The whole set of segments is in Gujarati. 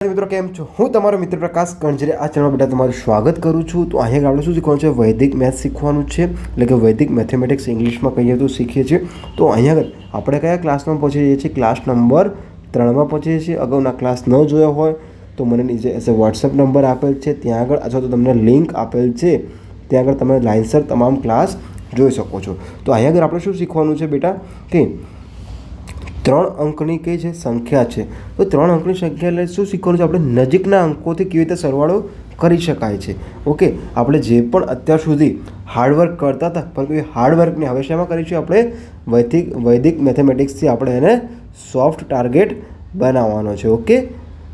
મિત્રો કેમ છો? હું તમારો મિત્ર પ્રકાશ કણજરે આ ચેનલ બેટા તમારું સ્વાગત કરું છું. તો અહીંયા આપણે શું શીખવાનું છે? વૈદિક મેથ્સ શીખવાનું છે, એટલે કે વૈદિક મેથેમેટિક્સ ઇંગ્લિશમાં કહીએ તો શીખીએ છીએ. તો અહીંયા આપણે કયા ક્લાસમાં પહોંચી જઈએ છીએ? ક્લાસ નંબર 3માં પહોંચીએ છીએ. અગાઉના ક્લાસ ન જોયો હોય તો મને નીચે વોટ્સઅપ નંબર આપેલ છે ત્યાં આગળ, અથવા તો તમને લિંક આપેલ છે ત્યાં આગળ તમે લાઇનસર તમામ ક્લાસ જોઈ શકો છો. તો અહીંયા આગળ આપણે શું શીખવાનું છે બેટા? કે 3 અંકની કઈ છે સંખ્યા છે. તો 3 અંકની સંખ્યા એટલે શું શીખવાનું છે? આપણે નજીકના અંકોથી કેવી રીતે સરવાળો કરી શકાય છે. ઓકે, આપણે જે પણ અત્યાર સુધી હાર્ડવર્ક કરતા હતા, પરંતુ એ હાર્ડવર્કને હવે શેમાં કરીશું? આપણે વૈદિક મેથેમેટિક્સથી આપણે એને સોફ્ટ ટાર્ગેટ બનાવવાનો છે. ઓકે,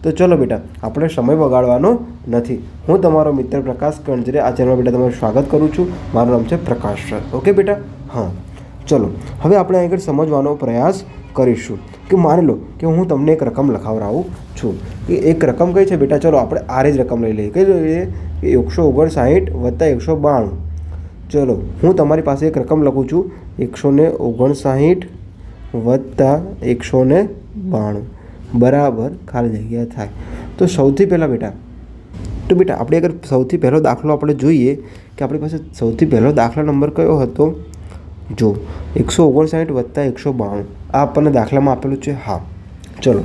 તો ચલો બેટા, આપણે સમય બગાડવાનો નથી. હું તમારો મિત્ર પ્રકાશ કણજરે આ ચેનલ બેટા તમારું સ્વાગત કરું છું. મારું નામ છે પ્રકાશ સર. ઓકે બેટા, હા ચલો હવે આપણે આગળ સમજવાનો પ્રયાસ કરીશું. કે માની લો કે હું તમને એક રકમ લખાવડાવું છું. કે એક રકમ કઈ છે બેટા? ચલો આપણે આ જ રકમ લઈ લઈએ. કઈ જોઈએ? 159 વત્તા 192. ચલો હું તમારી પાસે એક રકમ લખું છું, 159 વત્તા 192 બરાબર ખાલી જગ્યા થાય. તો સૌથી પહેલાં બેટા આપણે અગર સૌથી પહેલો દાખલો આપણે જોઈએ કે આપણી પાસે સૌથી પહેલો દાખલા નંબર કયો હતો? જો 159 વત્તા 192 આ આપણને દાખલામાં આપેલું છે. હા ચલો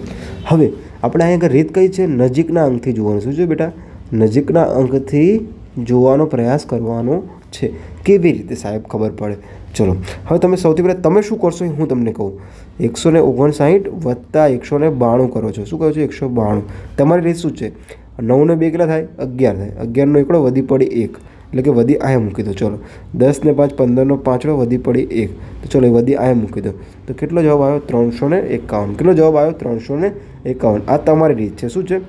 હવે આપણે અહીં આગળ રીત કઈ છે? નજીકના અંકથી જોવાનું. શું છે બેટા? નજીકના અંકથી જોવાનો પ્રયાસ કરવાનો છે. કેવી રીતે સાહેબ ખબર પડે? ચલો હવે તમે સૌથી પહેલાં તમે શું કરશો એ હું તમને કહું. 159 વત્તા 192 કરો છો. શું કરો છો? 192. તમારી રીત શું છે? 9 ને 2 કેટલા થાય? 11 થાય. 11નો એકડો વધી પડી 1, એટલે કે વધી આયા મૂકી દો. ચલો 10 ને 5 15નો પાંચડો વધી પડી 1, તો ચલો એ વધી આયા મૂકી દો. તો કેટલો જવાબ આવ્યો? 351. કેટલો જવાબ આવ્યો? 351. આ તમારી રીત છે. શું છે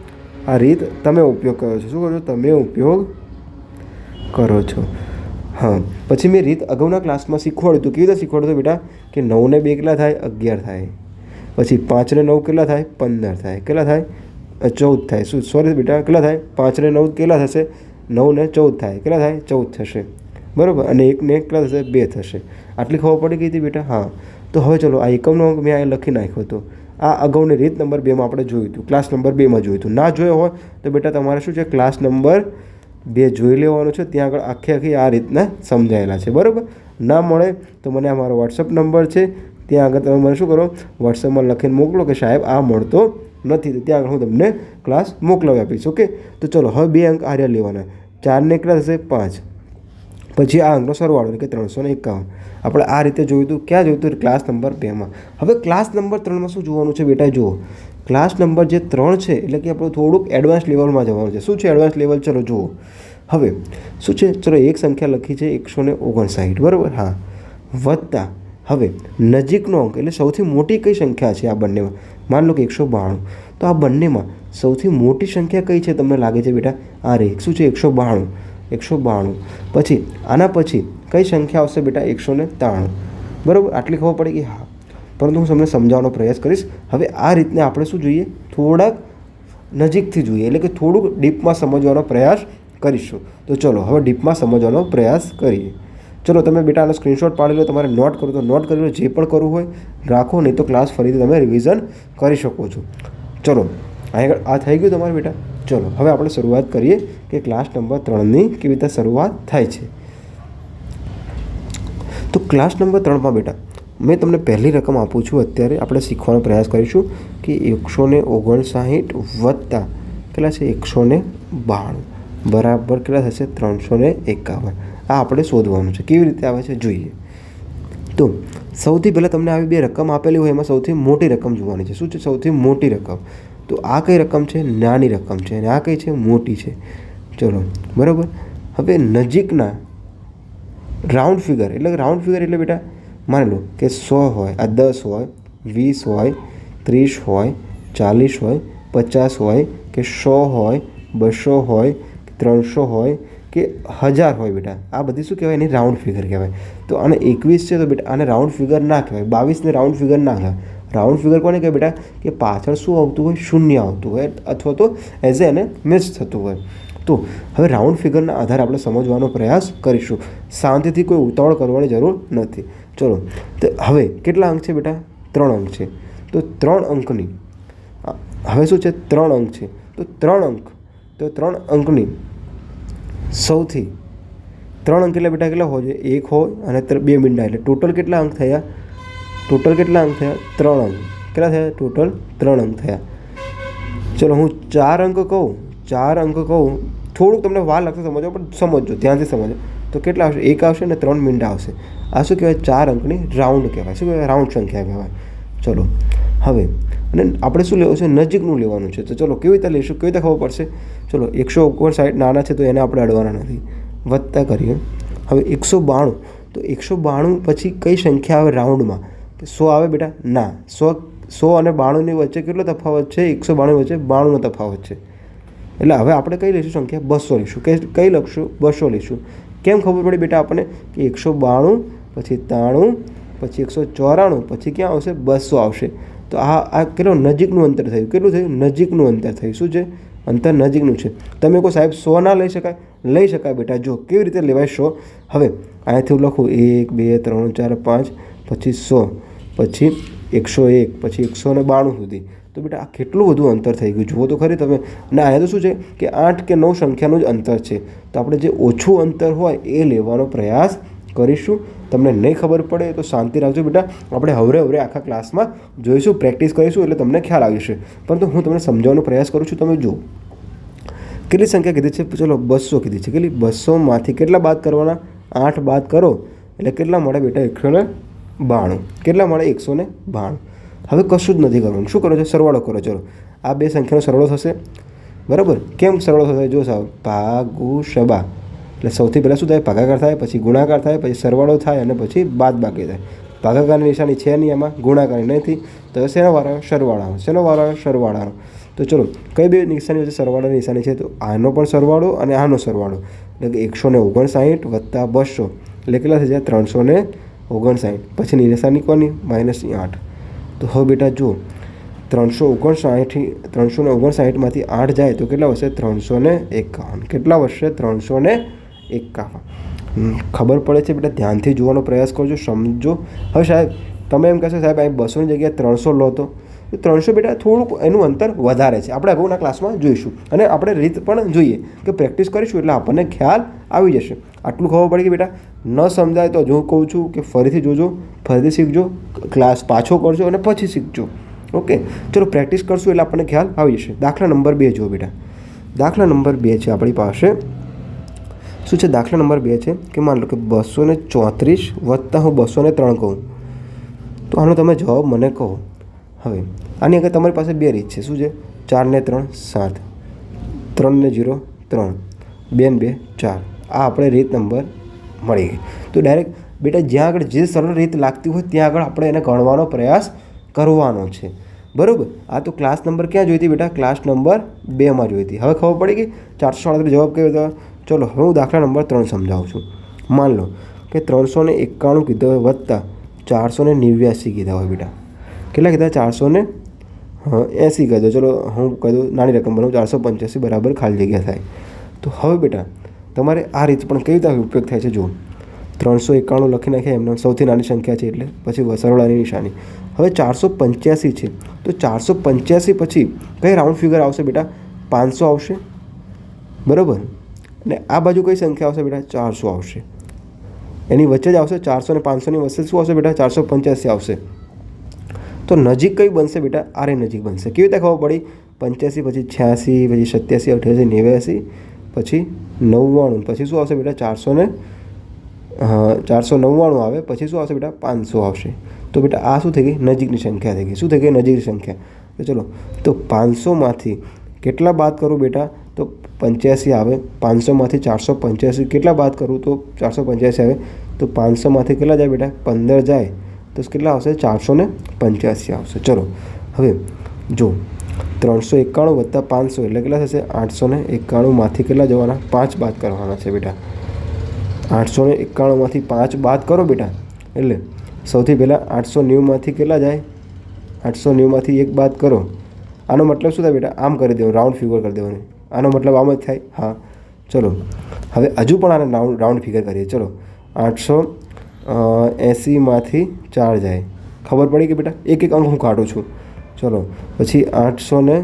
આ રીત? તમે ઉપયોગ કરો છો. શું કરો છો? તમે ઉપયોગ કરો છો. હા, પછી મેં રીત અગાઉના ક્લાસમાં શીખવાડ્યું હતું. કેવી રીતે શીખવાડ્યું હતું બેટા? કે 9 ને 2 કેટલા થાય? 11 થાય. પછી 5 ને 9 કેટલા થાય? 15 થાય. કેટલા થાય? 14 થાય. શું સોરી બેટા, કેટલા થાય? 5 ને 9 કેટલા થશે? 9 ને 14 થાય. કેટલા થાય? 14 થશે બરાબર. અને 1 ને 1 કેટલા થશે? 2 થશે. આટલી ખબર પડી ગઈ હતી બેટા? હા. તો હવે ચલો આ એકમનો અંક મેં આ લખી નાખ્યો હતો. આ અગાઉની રીત નંબર 2માં આપણે જોયું હતું, ક્લાસ નંબર 2માં જોયું હતું. ના જોયો હોય તો બેટા તમારે શું છે? ક્લાસ નંબર 2 જોઈ લેવાનો છે. ત્યાં આગળ આખી આ રીતના સમજાયેલા છે બરાબર. ના મળે તો મને અમારો વોટ્સઅપ નંબર છે, ત્યાં આગળ તમે મને શું કરો? વોટ્સઅપમાં લખીને મોકલો કે સાહેબ આ મળતો નથી, તો ત્યાં આગળ હું તમને ક્લાસ મોકલાવી આપીશ. ઓકે, તો ચલો હવે 2 અંક આર્યા લેવાના. 4 ને કેટલા થશે? 5. પછી આ અંકનો સરવાળો એટલે કે 351. આપણે આ રીતે જોયું હતું. ક્યાં જોયું હતું? ક્લાસ નંબર 2માં. હવે ક્લાસ નંબર 3માં શું જોવાનું છે બેટા? જુઓ, ક્લાસ નંબર જે 3 છે એટલે કે આપણું થોડુંક એડવાન્સ લેવલમાં જવાનું છે. શું છે એડવાન્સ લેવલ? ચલો જુઓ હવે શું છે. ચલો એક સંખ્યા લખી છે 159 બરાબર. હા, વત્તા હવે નજીકનો અંક એટલે સૌથી મોટી કઈ સંખ્યા છે આ બંનેમાં? માન લો કે 192. તો આ બંનેમાં સૌથી મોટી સંખ્યા કઈ છે તમને લાગે છે બેટા? આ રે શું છે? 192. પછી આના પછી કઈ સંખ્યા આવશે બેટા? 193 બરાબર. આટલી ખબર પડી ગઈ? હા, પરંતુ હું તમને સમજાવવાનો પ્રયાસ કરીશ. હવે આ રીતને આપણે શું જોઈએ? થોડાક નજીકથી જોઈએ, એટલે કે થોડુંક ડીપમાં સમજવાનો પ્રયાસ કરીશું. તો ચલો હવે ડીપમાં સમજવાનો પ્રયાસ કરીએ. ચલો તમે બેટા આનો સ્ક્રીનશોટ પાડી લો. તમારે નોટ કરવું તો નોટ કરી લો, જે પણ કરવું હોય રાખો, નહીં તો ક્લાસ ફરીથી તમે રિવિઝન કરી શકો છો. ચલો આગળ આ થઈ ગયું તમારે બેટા. ચલો હવે આપણે શરૂઆત કરીએ કે ક્લાસ નંબર 3ની કેવી રીતે શરૂઆત થાય છે. તો ક્લાસ નંબર 3માં બેટા મેં તમને પહેલી રકમ આપું છું. અત્યારે આપણે શીખવાનો પ્રયાસ કરીશું કે 159 વત્તા કેટલા છે? 192 બરાબર કેટલા થશે? 351. આ આપણે શોધવાનું છે. કેવી રીતે આવે છે જોઈએ. તો સૌથી પહેલાં તમને આવી 2 રકમ આપેલી હોય, એમાં સૌથી મોટી રકમ જોવાની છે. શું છે? સૌથી મોટી રકમ. તો આ કઈ રકમ છે? નાની રકમ છે. અને આ કઈ છે? મોટી છે. ચલો બરાબર. હવે નજીકના રાઉન્ડ ફિગર એટલે બેટા માની લો કે 100 હોય, આ 10 હોય, 20 હોય, 30 હોય, 40 હોય, 50 હોય, કે 100 હોય, 200 હોય, 300 હોય, કે 1000 હોય બેટા. આ બધી શું કહેવાય? એની રાઉન્ડ ફિગર કહેવાય. તો આને 21 છે તો બેટા આને રાઉન્ડ ફિગર ના કહેવાય. 22ને રાઉન્ડ ફિગર ના કહેવાય. રાઉન્ડ ફિગર કોને કહેવાય બેટા? કે પાછળ શું આવતું હોય? શૂન્ય આવતું હોય, અથવા તો એઝ એને મિસ થતું હોય. તો હવે રાઉન્ડ ફિગરના આધારે આપણે સમજવાનો પ્રયાસ કરીશું. શાંતિથી, કોઈ ઉતાવળ કરવાની જરૂર નથી. ચલો તો હવે કેટલા અંક છે બેટા? 3 અંક છે. તો 3 અંકની હવે શું છે, 3 અંક છે, તો 3 અંક, તો 3 અંકની સૌથી 3 અંક એટલે બેટા કેટલા હોય છે, 1 હોય અને 2 મીંડા, એટલે ટોટલ કેટલા અંક થયા, 3 અંક. કેટલા થયા ટોટલ? 3 અંક થયા. ચલો હું 4 અંક કહું, થોડુંક તમને વાર લાગશે સમજો, પણ સમજો, ધ્યાનથી સમજો. તો કેટલા આવશે? 1 આવશે અને 3 મીંડા આવશે. આ શું કહેવાય? 4 અંકની રાઉન્ડ કહેવાય. શું કહેવાય? રાઉન્ડ સંખ્યા કહેવાય. ચલો હવે અને આપણે શું લેવું છે? નજીકનું લેવાનું છે. તો ચલો કેવી રીતે લઈશું, કેવી રીતે ખબર પડશે? ચલો 159 નાના છે તો એને આપણે અડવાના નથી, વત્તા કરીએ. હવે 192, તો 192 પછી કઈ સંખ્યા આવે રાઉન્ડમાં? કે 100 આવે બેટા? ના, 100 અને 92ની વચ્ચે કેટલો તફાવત છે? 192 વચ્ચે 92નો તફાવત છે. એટલે હવે આપણે કઈ લઈશું સંખ્યા? 200 લઈશું. કઈ લખશું? 200 લઈશું. કેમ ખબર પડી બેટા આપણને? કે 192 પછી 93 પછી 194 પછી ક્યાં આવશે? 200 આવશે. તો આ કેટલું નજીકનું અંતર થયું? કેટલું થયું? નજીકનું અંતર થયું. શું છે? અંતર નજીકનું છે. તમે કહો સાહેબ 100 ના લઈ શકાય? લઈ શકાય બેટા. જો કેવી રીતે લેવાય 100. હવે અહીંયાથી હું લખું 1 2 3 4 5 પછી 100 પછી 101 પછી 192 સુધી. તો બેટા આ કેટલું બધું અંતર થઈ ગયું, જુઓ તો ખરી તમે. અને અહીંયા તો શું છે કે 8 કે 9 સંખ્યાનું જ અંતર છે. તો આપણે જે ઓછું અંતર હોય એ લેવાનો પ્રયાસ કરીશું. તમને નહીં ખબર પડે તો શાંતિ રાખજો બેટા, આપણે હવે આખા ક્લાસમાં જોઈશું, પ્રેક્ટિસ કરીશું, એટલે તમને ખ્યાલ આવી જશે. પરંતુ હું તમને સમજાવવાનો પ્રયાસ કરું છું. તમે જુઓ કેટલી સંખ્યા કીધી છે? ચલો 200 કીધી છે. કેટલી? 200માંથી કેટલા બાદ કરવાના? 8 બાદ કરો એટલે કેટલા મળે બેટા? 192. કેટલા મળે? 192. હવે કશું જ નથી કરવાનું. શું કરો છો? સરવાળો કરો. ચલો આ બે સંખ્યાનો સરવાળો થશે, બરાબર. કેમ સરવાળો થશે? જો સાહેબ, ભાગુ શબા, એટલે સૌથી પહેલાં શું થાય? ભાગાકાર થાય, પછી ગુણાકાર થાય, પછી સરવાળો થાય અને પછી બાદબાકી થાય. ભાગાકારની નિશાની છે નહીં આમાં, ગુણાકારની નથી. તો શેનો વારો? સરવાળાનો. શેનો વારો? સરવાળાનો. તો ચલો કઈ બે નિશાની વચ્ચે સરવાળાની નિશાની છે? તો આનો પણ સરવાળો અને આનો સરવાળો, એટલે કે 159 વત્તા 200 એટલે કેટલા થઈ જાય? 359. પછીની નિશાની કોની? -8. તો હવે બેટા જુઓ, 359માંથી 8 જાય તો કેટલા વધશે? 351. કેટલા વધશે? 351. ખબર પડે છે બેટા? ધ્યાનથી જોવાનો પ્રયાસ કરજો, સમજો. હવે સાહેબ તમે એમ કહેશો સાહેબ અહીં 200ની જગ્યાએ 300 લો તો 300 બેટા થોડુંક એનું અંતર વધારે છે. આપણે અગાઉના ક્લાસમાં જોઈશું અને આપણે રીત પણ જોઈએ કે પ્રેક્ટિસ કરીશું એટલે આપણને ખ્યાલ આવી જશે. આટલું ખબર પડી કે બેટા ન સમજાય તો હું કહું છું કે ફરીથી જોજો, ફરીથી શીખજો, ક્લાસ પાછો કરજો અને પછી શીખજો. ઓકે, ચલો પ્રેક્ટિસ કરશું એટલે આપણને ખ્યાલ આવી જશે. દાખલા નંબર 2 જુઓ બેટા. દાખલા નંબર 2 છે આપણી પાસે. શું છે? દાખલા નંબર 2 છે કે માન લો કે 234 વત્તા હું 203 કહું તો આનો તમે જવાબ મને કહો. હવે આની આગળ તમારી પાસે 2 રીત છે. શું છે? 4 ને 3 7, 3 ને 0 3, 2 ને 2 4. આ આપણે રીત નંબર મળી ગઈ. તો ડાયરેક્ટ બેટા જ્યાં આગળ જે સરળ રીત લાગતી હોય ત્યાં આગળ આપણે એને ગણવાનો પ્રયાસ કરવાનો છે, બરાબર. આ તો ક્લાસ નંબર ક્યાં જોઈ હતી બેટા? ક્લાસ નંબર 2માં જોઈ હતી. હવે ખબર પડી ગઈ 437 જવાબ કેવો હતો? ચલો હવે હું દાખલા નંબર 3 સમજાવું છું. માન લો કે 391 કીધો હોય વત્તા 489 કીધા હોય બેટા. કેટલા કીધા? 480 કીધો. ચલો હું કહી દઉં, નાની રકમ બનાવું, 485 બરાબર ખાલી જગ્યા થાય. તો હવે બેટા તમારે આ રીત પણ કેવી રીતે ઉપયોગ થાય છે? જુઓ, 391 લખી નાખ્યા એમને, સૌથી નાની સંખ્યા છે એટલે પછી સરવાળાની નિશાની. હવે 485 છે તો 485 પછી કઈ રાઉન્ડ ફિગર આવશે બેટા? 500 આવશે, બરાબર. અને આ બાજુ કઈ સંખ્યા આવશે બેટા? 400 આવશે. એની વચ્ચે જ આવશે 400 અને 500ની વચ્ચે શું આવશે બેટા? 485 આવશે. તો નજીક કઈ બનશે બેટા? આરે નજીક બનશે. કેવી રીતે ખબર પડી? 85 પછી 86 પછી 87 88 89 પછી 99 પછી શું આવશે બેટા? 499 આવે પછી શું આવશે બેટા? 500 આવશે. તો બેટા આ શું થઈ ગઈ? નજીકની સંખ્યા થઈ ગઈ. શું થઈ ગઈ? નજીકની સંખ્યા. તો ચલો તો 500માંથી કેટલા બાદ કરું બેટા? તો 85 આવે. 500માંથી 485 કેટલા બાદ કરું? તો 485 આવે. તો 500માંથી કેટલા જાય બેટા? 15 જાય તો કેટલા આવશે? 485 આવશે. ચલો હવે જો 391 વત્તા 500 એટલે કેટલા થશે? 891માંથી કેટલા જવાના? 5 બાદ કરવાના છે બેટા. 891માંથી 5 બાદ કરો બેટા એટલે સૌથી પહેલાં 890માંથી કેટલા જાય? 890માંથી 1 બાદ કરો. આનો મતલબ શું થાય બેટા? આમ કરી દેવાનું, રાઉન્ડ ફિગર કરી દેવાની. આનો મતલબ આમ જ થાય. હા ચલો હવે હજુ પણ આને રાઉન્ડ ફિગર કરીએ. ચલો 880માંથી 4 જાય. ખબર પડી કે બેટા એક એક અંક હું કાઢું છું. ચલો પછી 800 ને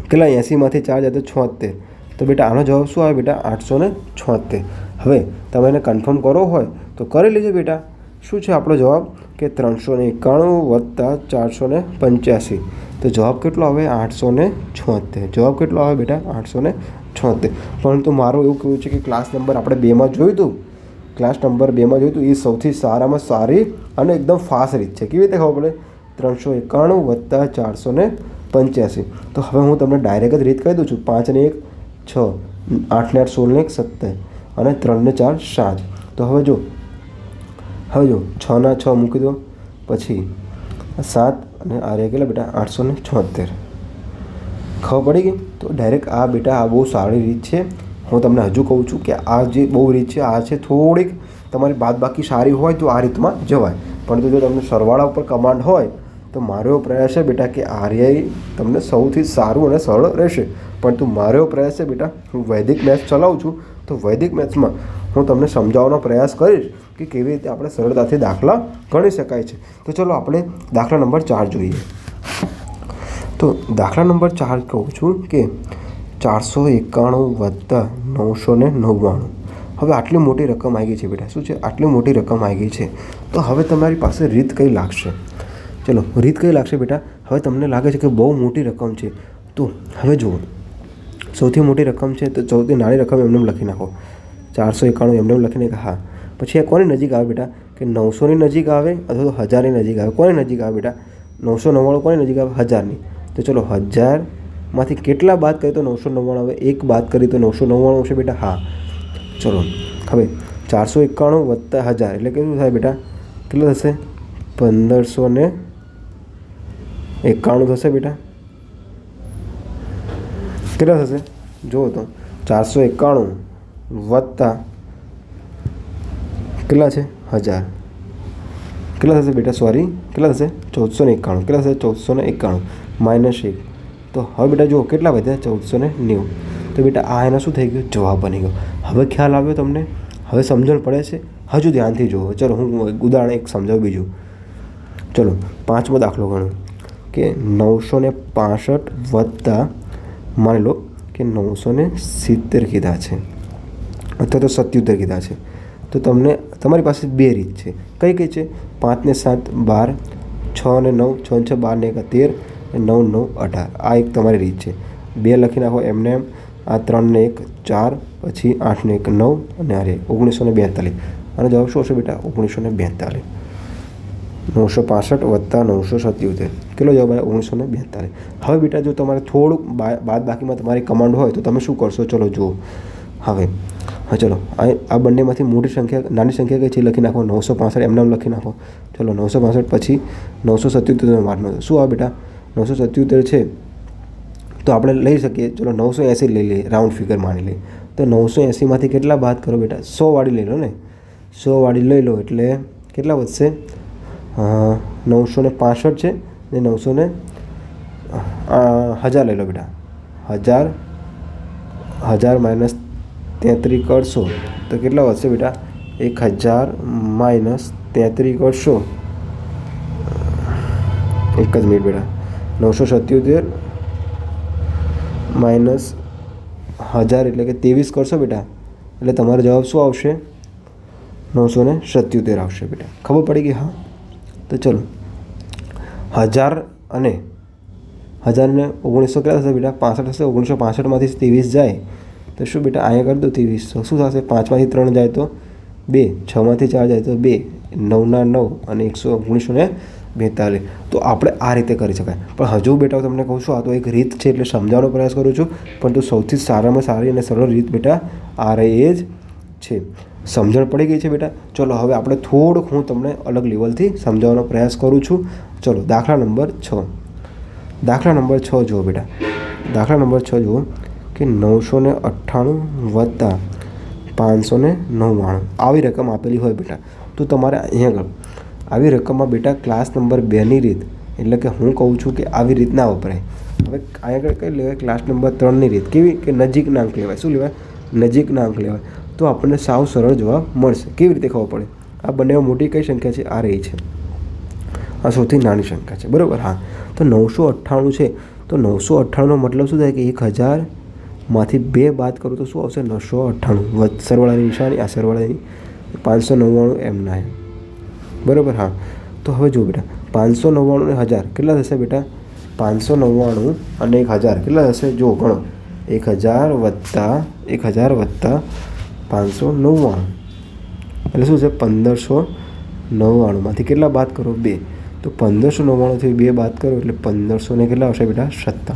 કેટલા 80માંથી 4 જાય તો 76. તો બેટા આનો જવાબ શું આવે બેટા 876. હવે તમે એને કન્ફર્મ કરવો હોય તો કરી લેજો બેટા. શું છે આપણો જવાબ કે 391 વત્તા 485. તો જવાબ કેટલો આવે 876. જવાબ કેટલો આવે બેટા 876. પરંતુ મારું એવું કહેવું છે કે ક્લાસ નંબર આપણે 2માં જોયું હતું, ક્લાસ નંબર 2માં જોયું હતું, એ સૌથી સારામાં સારી અને એકદમ ફાસ્ટ રીત છે. કેવી રીતે ખબર પડે? 391 વત્તા 485. તો હવે હું તમને ડાયરેક્ટ જ રીત કહી દઉં છું. 5 ને 1 6, 8 ને 8 16 ને 1 17 અને 3 ને 4 7. તો હવે જો 6 ના 6 મૂકી દો, પછી 7 અને આ રહ્યા કેટલા બેટા 876. ખબર પડી ગઈ? તો ડાયરેક્ટ આ બેટા આ બહુ સારી રીત છે. હું તમને હજુ કહું છું કે આ જે બહુ રીત છે આ છે થોડીક તમારી બાદબાકી સારી હોય તો આ રીતમાં જવાય. પરંતુ જો તમને સરવાળા ઉપર કમાન્ડ હોય તો મારો એવો પ્રયાસ છે બેટા કે આર્યાઈ તમને સૌથી સારું અને સરળ રહેશે. પરંતુ મારો એવો પ્રયાસ છે બેટા, હું વૈદિક મેથ્સ ચલાવું છું તો વૈદિક મેથ્સમાં હું તમને સમજાવવાનો પ્રયાસ કરીશ કે કેવી રીતે આપણે સરળતાથી દાખલા ગણી શકાય છે. તો ચલો આપણે દાખલા નંબર 4 જોઈએ. તો દાખલા નંબર 4 કહું છું કે 491 વત્તા 999. હવે આટલી મોટી રકમ આવી ગઈ છે બેટા. શું છે? આટલી મોટી રકમ આવી ગઈ છે. તો હવે તમારી પાસે રીત કઈ લાગશે? ચલો રીત કઈ લાગશે બેટા? હવે તમને લાગે છે કે બહુ મોટી રકમ છે, તો હવે જુઓ, સૌથી મોટી રકમ છે તો સૌથી નાની રકમ એમને લખી નાખો. 491 એમને લખીને કે હા. પછી આ કોની નજીક આવે બેટા? કે 900ની નજીક આવે અથવા તો 1000ની નજીક આવે. કોની નજીક આવે બેટા? 999 કોની નજીક આવે? 1000ની. તો ચલો 1000માંથી કેટલા બાદ કરીએ તો 999 આવે? 1 બાદ કરીએ તો 999 આવશે બેટા. હા ચલો હવે 491 વત્તા 1000 એટલે કેટલું થાય બેટા? કેટલું થશે? 1591 થશે બેટા. કેટલા થશે જુઓ તો? 491 વત્તા કેટલા છે 1000. કેટલા થશે બેટા? સોરી કેટલા થશે? 1491. કેટલા થશે? 1491 માઇનસ 1. તો હવે બેટા જુઓ કેટલા વધ્યા? 1490. તો બેટા આ એનો શું થઈ ગયો? જવાબ બની ગયો. હવે ખ્યાલ આવ્યો તમને? હવે સમજણ પડે છે? હજુ ધ્યાનથી જુઓ. ચલો હું ઉદાહરણ એક સમજાવું બીજું. ચલો 5મો દાખલો ગણો કે 965 વત્તા માની લો કે 970 કીધા છે અથવા તો 77 કીધા છે. તો તમને તમારી પાસે 2 રીત છે. કઈ કઈ છે? 5 ને 7 12, 6 ને 9 6 ને 6 12 ને 1 13 અને 9 9 18. આ એક તમારી રીત છે. 2 લખી નાખો એમને એમ. આ 3 ને 1 4, પછી 8 ને 1 9 અને આ 1942. અને જવાબ શું હશે બેટા? 1942. 965 વત્તા 977. કેટલો જવાબ આવે? 1942. હવે બેટા જો તમારે થોડુંક બાદ બાકીમાં તમારી કમાન્ડ હોય તો તમે શું કરશો? ચલો જુઓ. હવે હા ચલો આ બંનેમાંથી મોટી સંખ્યા નાની સંખ્યા કઈ છે લખી નાખો. 965 એમને એમ લખી નાખો. ચલો 965 પછી 977 મારનો શું આવે બેટા? 977 છે તો આપણે લઈ શકીએ. ચલો 980 લઈ લઈએ, રાઉન્ડ ફિગર માની લઈએ. તો 980માંથી કેટલા બાદ કરો બેટા? 100 વાળી લઈ લો ને. 100 વાળી લઈ લો એટલે કેટલા વધશે? 965 છે ને 900 ને 1000 લઈ લો બેટા. 1000 માઇનસ 33 કરશો તો કેટલા વધશે બેટા? 1000 માઇનસ 33 કરશો, એક જ મિનિટ બેટા. 977 માઇનસ 1000 એટલે કે 23 કરશો બેટા, એટલે તમારો જવાબ શું આવશે? 977 આવશે બેટા. ખબર પડી ગઈ? હા. તો ચલો 1000 અને 1900 કેટલા થશે બેટા? 65 થશે. 1965માંથી 23 જાય તો શું બેટા? અહીંયા કરી દો 2300. શું થશે? 5માંથી 3 જાય તો 2, 6માંથી 4 જાય તો 2, 9 ના 9 અને 1942. તો આપણે આ રીતે કરી શકાય. પણ હજુ બેટા તમને કહું છું, આ તો એક રીત છે એટલે સમજાવવાનો પ્રયાસ કરું છું. પરંતુ સૌથી સારામાં સારી અને સરળ રીત બેટા આ એ જ છે. સમજણ પડી ગઈ છે બેટા? ચલો હવે આપણે થોડુંક હું તમને અલગ લેવલથી સમજાવવાનો પ્રયાસ કરું છું. ચલો દાખલા નંબર 6. દાખલા નંબર 6 જુઓ બેટા. દાખલા નંબર 6 જુઓ કે 998 વત્તા 599 આવી રકમ આપેલી હોય બેટા. તો તમારે અહીંયા આગળ આવી રકમમાં બેટા ક્લાસ નંબર 2ની રીત, એટલે કે હું કહું છું કે આવી રીત ના વપરાય. હવે અહીંયા આગળ કઈ લેવાય? ક્લાસ નંબર 3ની રીત. કેવી? કે નજીકના અંક લેવાય. શું લેવાય? નજીકના અંક લેવાય. તો આપણને સાવ સરળ જવાબ મળશે. કેવી રીતે ખબર પડે? આ બંનેમાં મોટી કઈ સંખ્યા છે? આ રહી છે. આ સૌથી નાની સંખ્યા છે, બરાબર. હા, તો 998 છે, તો 998નો મતલબ શું થાય કે 1000માંથી 2 બાદ કરું તો શું આવશે? 998. સરવાળાની નિશાની, આ સરવાળાની 599 એમના એમ, બરાબર. હા, તો હવે જુઓ બેટા, 599 ને 1000 કેટલા થશે બેટા? 599 અને 1000 કેટલા થશે? જો ગણો, 1000 વત્તા 599 એટલે શું છે? 1599માંથી કેટલા બાદ કરો? 2. તો 1599થી 2 બાદ કરો એટલે 1500 ને કેટલા આવશે બેટા? 97.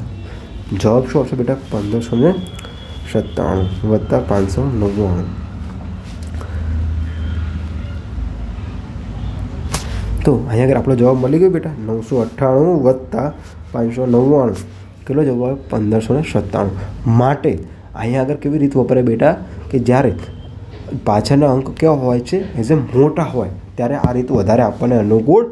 જવાબ શું આવશે બેટા? 1597 વત્તા 599. તો અહીંયા આગળ આપણો જવાબ મળી ગયો બેટા. 998 વત્તા 599 કેટલો જવાબ આવે? 1597. માટે અહીંયા આગળ કેવી રીત વપરાય બેટા કે જ્યારે પાછળના અંક કેવા હોય છે? એઝ એ મોટા હોય ત્યારે આ રીત વધારે આપણને અનુકૂળ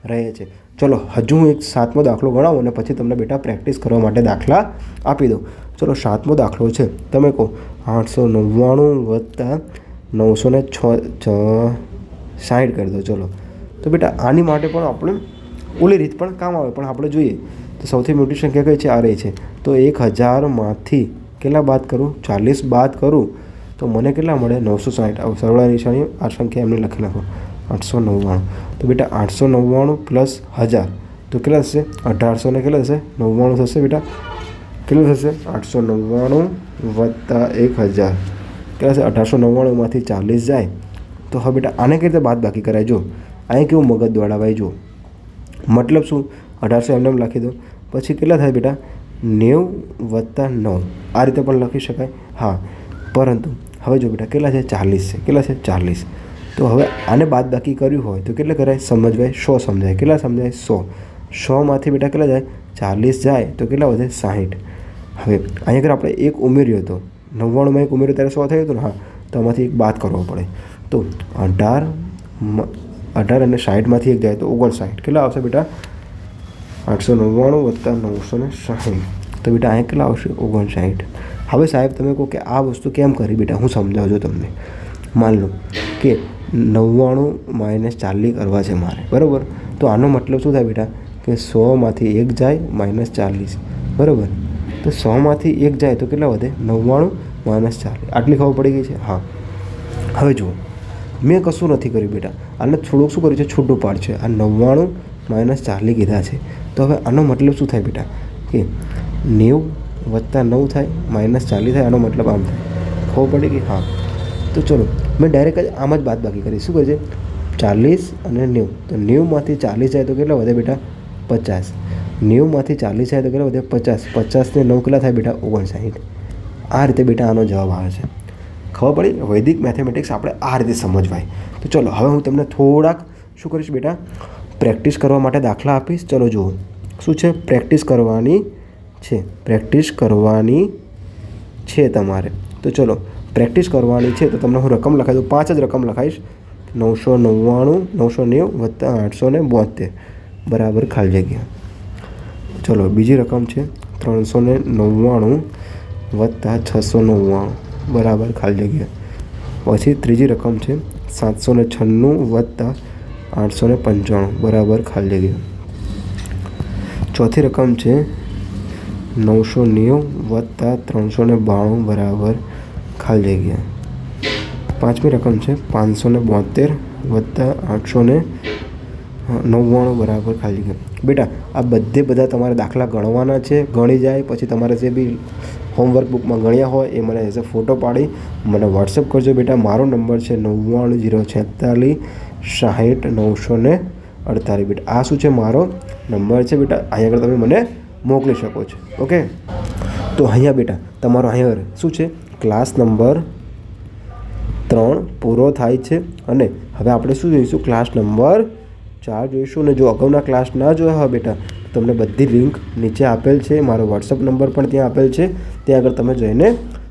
રહે છે. ચલો હજુ હું એક 7મો દાખલો ગણાવું અને પછી તમને બેટા પ્રેક્ટિસ કરવા માટે દાખલા આપી દઉં. ચલો 7મો દાખલો છે, તમે કહો 899 વત્તા 960 કરી દો. ચલો તો બેટા આની માટે પણ આપણે ઓલી રીત પણ કામ આવે, પણ આપણે જોઈએ તો સૌથી મોટી સંખ્યા કઈ છે? આ રહી છે. તો 1000માંથી કેટલા બાદ કરું? 40 બાદ કરું તો મને કેટલા મળે? 960. સરવાળા નિશાની આ સંખ્યા એમને લખી નાખો, 899. તો બેટા 899 પ્લસ 1000 તો કેટલા થશે? 1800 ને કેટલા થશે? 99 થશે બેટા. કેટલું થશે? 899 વત્તા 1000 કેટલા થશે? 1899માંથી 40 જાય તો હવે બેટા આને કઈ રીતે બાદ બાકી કરાય? જો અહીં કેવું મગજ દોડાવાય. જો મતલબ શું? 1800 એમને લખી દો, પછી કેટલા થાય બેટા? 90 વત્તા 9 આ રીતે પણ લખી શકાય. હા, પરંતુ હવે જો બેટા કેટલા છે? 40 છે. કેટલા છે? 40. તો હવે આને બાદ બાકી કર્યું હોય તો કેટલે કરાય? સમજવાય 100 સમજાય. કેટલા સમજાય? 100. 100માંથી બેટા કેટલા જાય? 40 જાય તો કેટલા વધે? 60. હવે અહીંયા આગળ આપણે એક ઉમેર્યો હતો, 99માં એક ઉમેર્યો ત્યારે 100 થયું હતું ને. હા, તો આમાંથી એક બાદ કરવો પડે. તો 18 અને 60માંથી એક જાય તો 59. કેટલા આવશે બેટા? 899 વત્તા 960. તો બેટા અહીંયા કેટલા આવશે? 59. હવે સાહેબ તમે કહો કે આ વસ્તુ કેમ કરી બેટા? હું સમજાવજો તમને. માન લો કે 99 માઇનસ 40 કરવા છે મારે, બરાબર. તો આનો મતલબ શું થાય બેટા કે 100માંથી 1 જાય માઇનસ 40, બરાબર. તો 100માંથી 1 જાય તો કેટલા વધે? 99 માઇનસ 40. આટલી ખબર પડી ગઈ છે. હા, હવે જુઓ મેં કશું નથી કર્યું બેટા, આને થોડુંક શું કર્યું છે? છૂટું પાડ છે. આ 99 માઇનસ 40 કીધા છે. તો હવે આનો મતલબ શું થાય બેટા કે 90 વત્તા 9 થાય માઇનસ 40 થાય. આનો મતલબ આમ થાય. ખબર પડી ગઈ? હા, તો ચલો મેં ડાયરેક્ટ જ આમ જ બાદ બાકી કરી. શું કરે છે? 40 અને 90. તો 90માંથી 40 જાય તો કેટલા વધે બેટા? 50. 90માંથી 40 જાય તો કેટલા વધે? 50. 50 ને 9 કેટલા થાય બેટા? 59. આ રીતે બેટા આનો જવાબ આવે છે. ખબર પડી? વૈદિક મેથેમેટિક્સ આપણે આ રીતે સમજવાય. તો ચલો હવે હું તમને થોડાક શું કરીશ બેટા? પ્રેક્ટિસ કરવા માટે દાખલા આપીશ. ચલો જુઓ શું છે? પ્રેક્ટિસ કરવાની છે. પ્રેક્ટિસ કરવાની છે તમારે. તો ચલો પ્રેક્ટિસ કરવાની છે તો તમને હું રકમ લખાઈ દઉં. 5 જ રકમ લખાઈશ. 999 990 વત્તા 872 બરાબર ખાલી જગ્યા. ચલો બીજી રકમ છે 399 વત્તા 699 બરાબર ખાલી જગ્યા. પછી ત્રીજી રકમ છે 796 વત્તા 895 બરાબર ખાલી જગ્યા. ચોથી રકમ છે 990 વત્તા 392 બરાબર ખાલી જગ્યા. પાંચમી રકમ છે 572 વત્તા 899 બરાબર ખાલી જગ્યા. બેટા આ બધા તમારે દાખલા ગણવાના છે. ગણી જાય પછી તમારે જે બી હોમવર્ક બુકમાં ગણ્યા હોય એ મને એઝ અ ફોટો પાડી મને વોટ્સઅપ કરજો બેટા. મારો નંબર છે 99046 60 948 બેટા. આ શું છે? મારો નંબર છે બેટા. અહીંયા આગળ તમે મને મોકલી શકો છો. ઓકે, તો અહીંયા બેટા તમારો અહીંયા શું છે? ક્લાસ નંબર 3 પૂરો થાય છે અને હવે આપણે શું જોઈશું? ક્લાસ નંબર 4 જોઈશું. અને જો અગાઉના ક્લાસ ના જોયા હોય બેટા તમને બધી લિંક નીચે આપેલ છે. મારો વોટ્સઅપ નંબર પણ ત્યાં આપેલ છે. ત્યાં આગળ તમે જઈને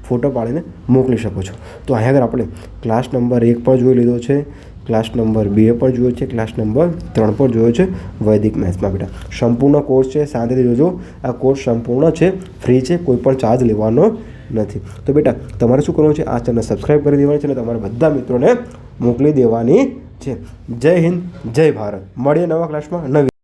ફોટો પાડીને મોકલી શકો છો. તો અહીંયા આગળ આપણે ક્લાસ નંબર 1 પણ જોઈ લીધો છે, ક્લાસ નંબર 2 પણ જોયો છે, ક્લાસ નંબર 3 પણ જોયો છે વૈદિક મેથ્સમાં બેટા. સંપૂર્ણ કોર્સ છે, શાંતિથી જોજો. આ કોર્સ સંપૂર્ણ છે, ફ્રી છે, કોઈ પણ ચાર્જ લેવાનો નથી. તો બેટા તમારે શું કરવાનું છે? આ ચેનલ સબસ્ક્રાઈબ કરી દેવાની છે અને તમારા બધા મિત્રોને મોકલી દેવાની છે. જય હિન્દ, જય ભારત. મળીએ નવા ક્લાસમાં નવી